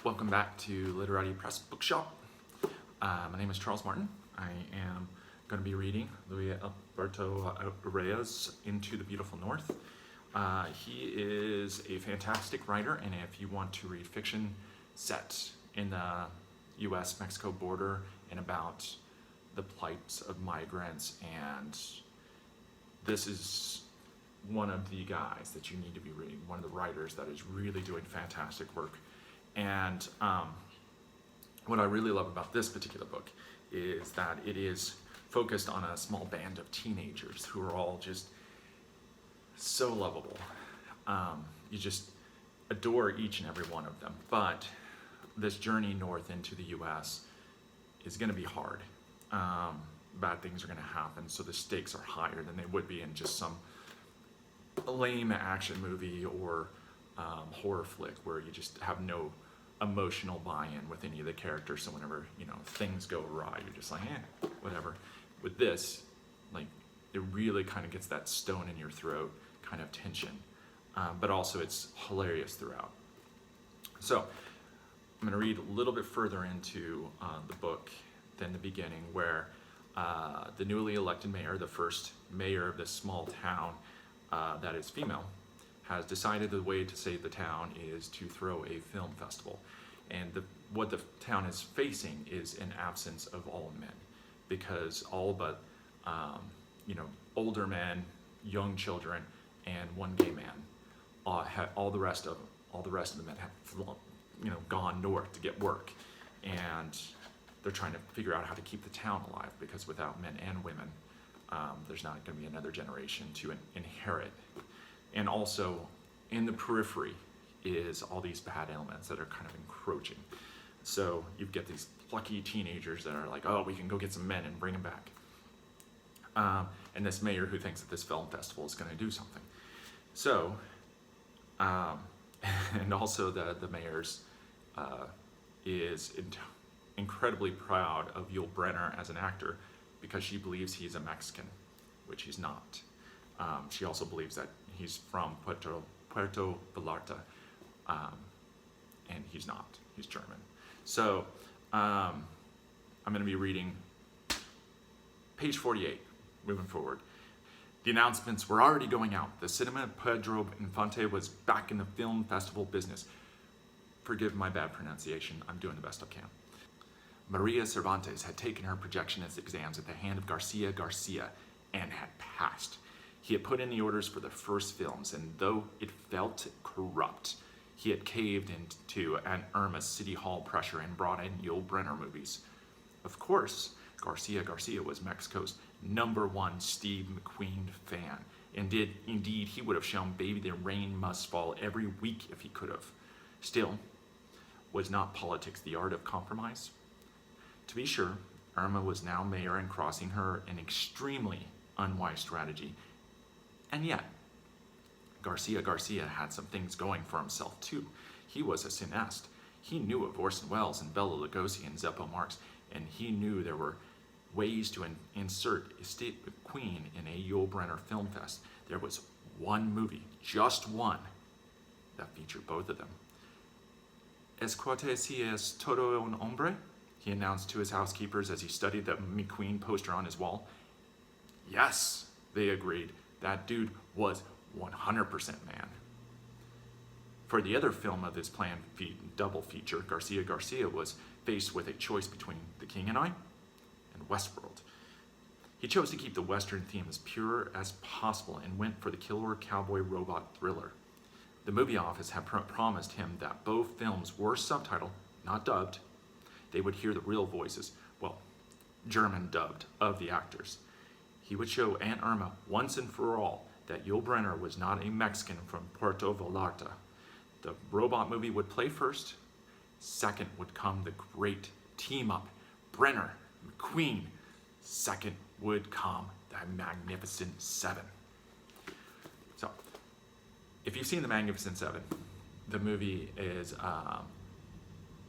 Welcome back to Literati Press Bookshop. My name is Charles Martin. I am going to be reading Alberto Urrea's Into the Beautiful North. He is a fantastic writer, and if you want to read fiction set in the US-Mexico border and about the plight of migrants, and this is one of the guys that you need to be reading, one of the writers that is really doing fantastic work. And what I really love about this particular book is that it is focused on a small band of teenagers who are all just so lovable. You just adore each and every one of them. But this journey north into the US is going to be hard. Bad things are going to happen, so the stakes are higher than they would be in just some lame action movie or horror flick where you just have no emotional buy-in with any of the characters. So whenever things go awry, you're just like, whatever. With this, it really kind of gets that stone in your throat kind of tension, but also it's hilarious throughout. So I'm going to read a little bit further into the book than the beginning, where the newly elected mayor, the first mayor of this small town that is female, has decided the way to save the town is to throw a film festival. And what the town is facing is an absence of all men, because all but older men, young children, and one gay man, all the rest of the men have gone north to get work, and they're trying to figure out how to keep the town alive, because without men and women, there's not going to be another generation to inherit. And also, in the periphery is all these bad elements that are kind of encroaching. So you get these plucky teenagers that are like, oh, we can go get some men and bring them back. And this mayor who thinks that this film festival is going to do something. So, and also the mayor's is incredibly proud of Yul Brynner as an actor, because she believes he's a Mexican, which he's not. She also believes that he's from Puerto Vallarta, and he's not. He's German. So I'm going to be reading page 48, moving forward. The announcements were already going out. The Cinema Pedro Infante was back in the film festival business. Forgive my bad pronunciation. I'm doing the best I can. Maria Cervantes had taken her projectionist exams at the hand of Garcia and had passed. He had put in the orders for the first films, and though it felt corrupt, he had caved into Aunt Irma's City Hall pressure and brought in Yul Brynner movies. Of course, Garcia was Mexico's #1 Steve McQueen fan, and indeed he would have shown Baby the Rain Must Fall every week if he could have. Still, was not politics the art of compromise? To be sure, Irma was now mayor and crossing her an extremely unwise strategy. And yet, Garcia had some things going for himself too. He was a cineast. He knew of Orson Welles and Bela Lugosi and Zeppo Marx, and he knew there were ways to insert a Steve McQueen in a Yul Brynner film fest. There was one movie, just one, that featured both of them. "Es cuate si es todo un hombre?" he announced to his housekeepers as he studied the McQueen poster on his wall. Yes, they agreed. That dude was 100% man. For the other film of his planned double feature, Garcia was faced with a choice between The King and I and Westworld. He chose to keep the Western theme as pure as possible and went for the killer cowboy robot thriller. The movie office had promised him that both films were subtitled, not dubbed. They would hear the real voices, German dubbed, of the actors. He would show Aunt Irma once and for all that Yul Brynner was not a Mexican from Puerto Vallarta. The robot movie would play first. Second would come the great team-up, Brynner, McQueen. Second would come the Magnificent Seven. So, if you've seen the Magnificent Seven, the movie is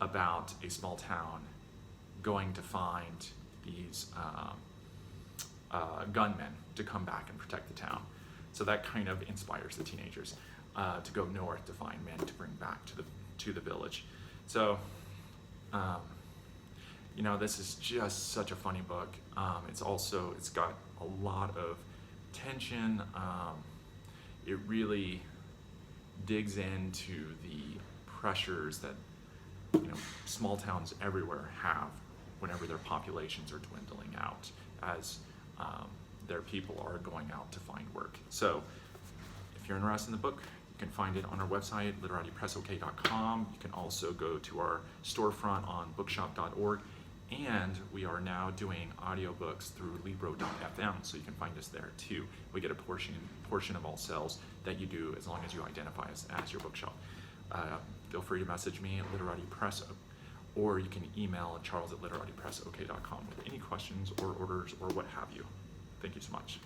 about a small town going to find these gunmen to come back and protect the town. So that kind of inspires the teenagers to go north to find men to bring back to the village. So, you know, this is just such a funny book. It's got a lot of tension. It really digs into the pressures that, you know, small towns everywhere have whenever their populations are dwindling out as their people are going out to find work. So if you're interested in the book, you can find it on our website, literatipressok.com. You can also go to our storefront on bookshop.org. And we are now doing audiobooks through libro.fm, so you can find us there too. We get a portion of all sales that you do as long as you identify us as your bookshop. Feel free to message me at Literati Press, or you can email Charles at literatipressok.com with any questions or orders or what have you. Thank you so much.